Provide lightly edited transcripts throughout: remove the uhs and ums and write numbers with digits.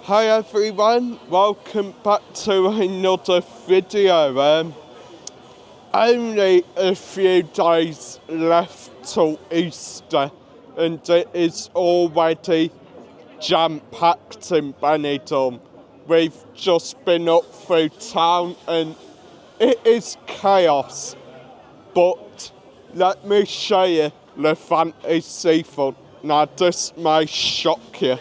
Hi everyone, welcome back to another video. Only a few days left till Easter and it is already jam-packed in Benidorm. We've just been up through town and it is chaos, but let me show you Levante seafood. Now this may shock you.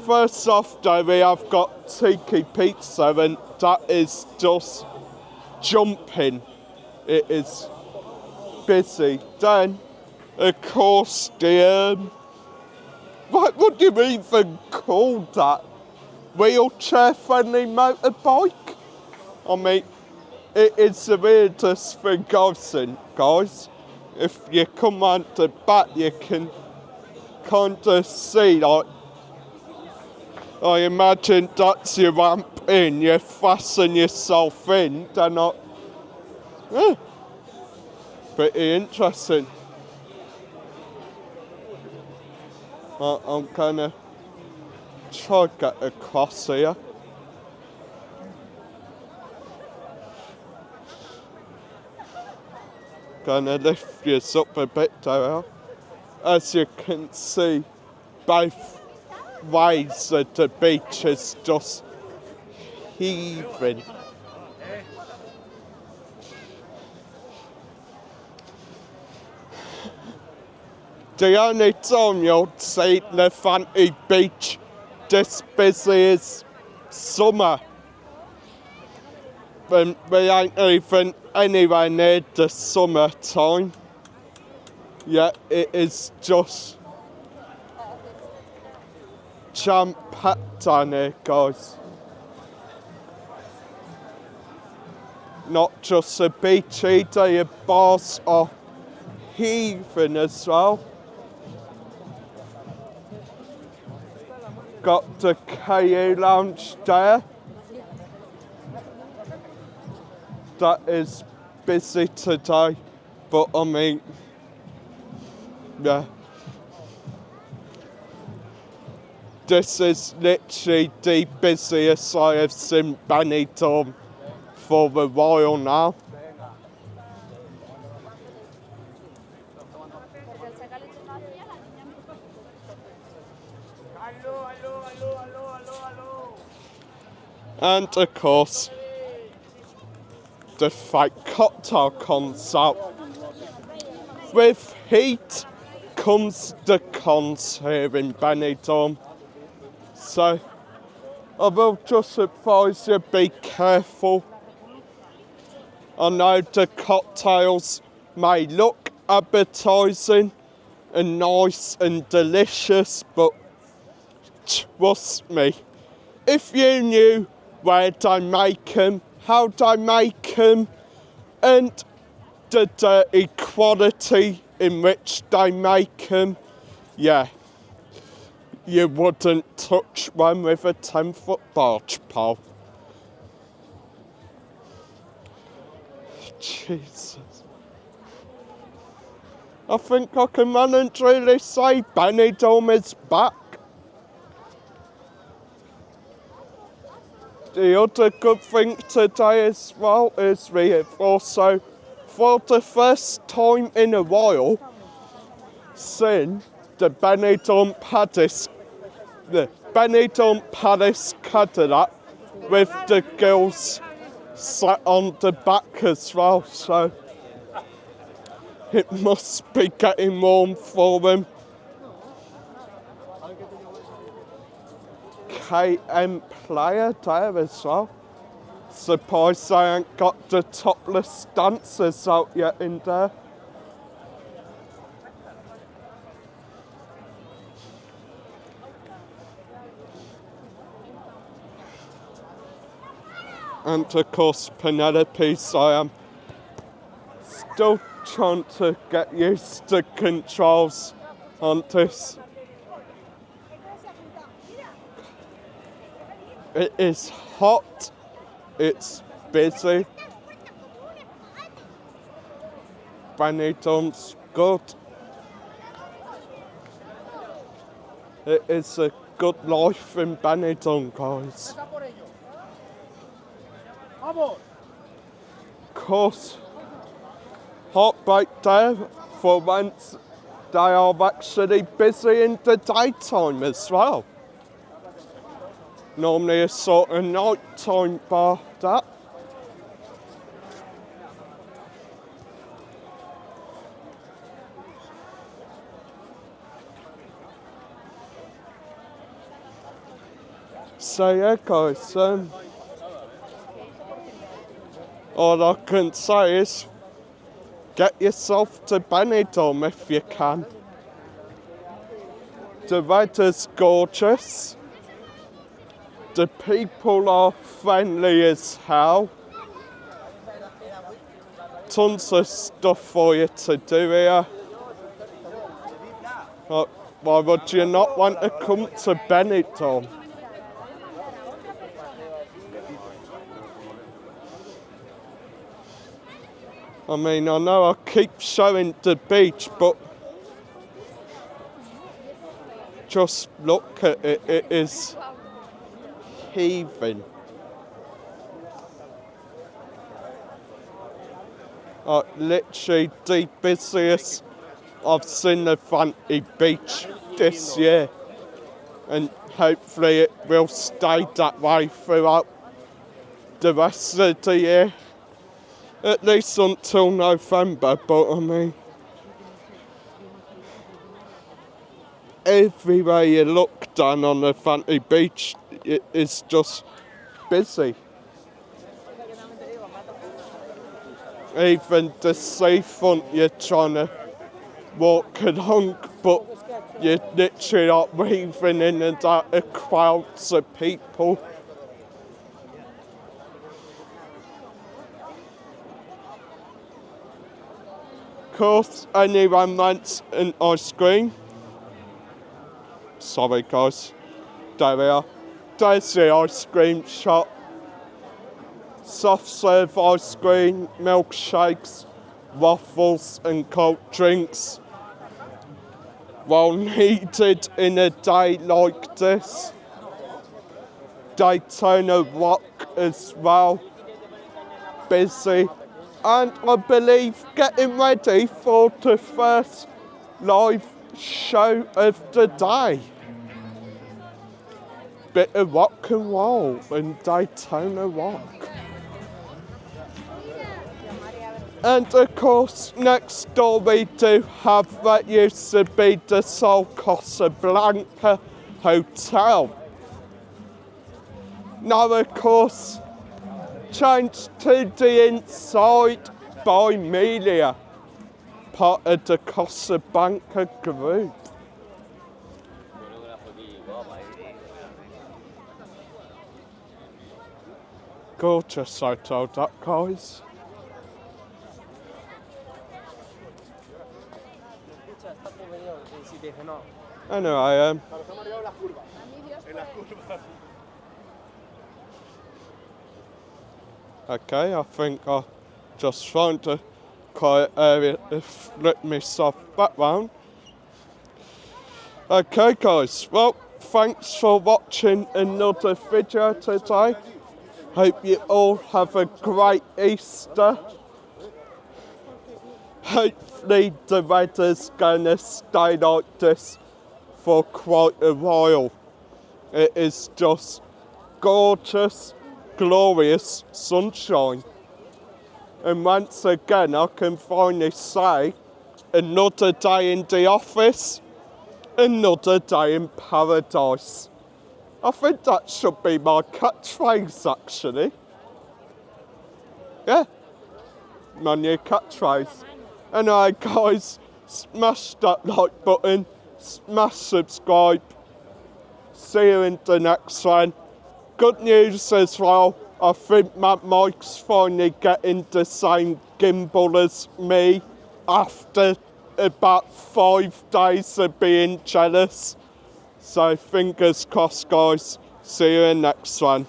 First off though, we have got tiki pizza and that is just jumping. It is busy. Then, of course, what would you even call that? Wheelchair friendly motorbike? I mean, it is the weirdest thing I've seen, guys. If you come round the back, you can kind of see, like, I imagine that's your ramp in, you fasten yourself in, they're not, pretty interesting. I'm gonna try to get across here. Gonna lift this up a bit there. As you can see, both ways of the beach is just heaving. The only time you'll see Levante Beach this busy is summer. When we ain't even anywhere near the summertime. Yet it is just jam-packed down here, guys. Not just the beach either, your bars are heaving as well. Got the KU lounge there. That is busy today, but I mean, yeah. This is literally the busiest I have seen Benidorm for a while now. And of course, the fake cocktail concept. With heat comes the cons here in Benidorm. So I will just advise you, be careful. I know the cocktails may look appetising and nice and delicious, but trust me, if you knew where they make them, how they make them, and the dirty quality in which they make them, yeah, you wouldn't touch one with a 10-foot barge pole. Jesus. I think I can voluntarily say Benidorm is back. The other good thing today as well is we have also, for the first time in a while, seen the Benidorm Palace Cadillac with the girls sat on the back as well, so it must be getting warm for them. KM player there as well. Surprised they ain't got the topless dancers out yet in there. And of course Penelope's, I am still trying to get used to controls on this. It is hot, it's busy. Benidorm's good. It is a good life in Benidorm, guys. Of course, Heartbreak Day for once they are actually busy in the daytime as well. Normally a sort of nighttime bar, that. So yeah guys, all I can say is get yourself to Benidorm if you can. The weather's gorgeous. The people are friendly as hell. Tons of stuff for you to do here. Why would you not want to come to Benidorm? I mean, I know I keep showing the beach, but just look at it, it is heaving. Literally the busiest I've seen Levante Beach this year, and hopefully it will stay that way throughout the rest of the year, at least until November. But I mean, everywhere you look down on Levante Beach, it is just busy. Even the seafront, you're trying to walk along, but you're literally like weaving in and out of crowds of people. Of course, anyone wants an ice cream? Sorry guys, there we are. There's the ice cream shop. Soft serve ice cream, milkshakes, waffles and cold drinks. Well needed in a day like this. Daytona Rock as well. Busy. And I believe getting ready for the first live show of the day. Bit of rock and roll and Daytona Rock. And of course, next door we do have what used to be the Sol Casablanca Hotel. Now of course, changed to the inside by Melia, part of the Casablanca group. Gorgeous hotel, that guys. Anyway, okay, I think I just found a quiet area to flip myself back round. Okay guys, well, thanks for watching another video today. Hope you all have a great Easter. Hopefully the weather's gonna stay like this for quite a while. It is just gorgeous, glorious sunshine. And once again, I can finally say, another day in the office, another day in paradise. I think that should be my catchphrase actually. Yeah, my new catchphrase. Anyway guys, smash that like button, smash subscribe. See you in the next one. Good news as well, I think my mic's finally getting the same gimbal as me after about 5 days of being jealous. So fingers crossed guys, see you in the next one.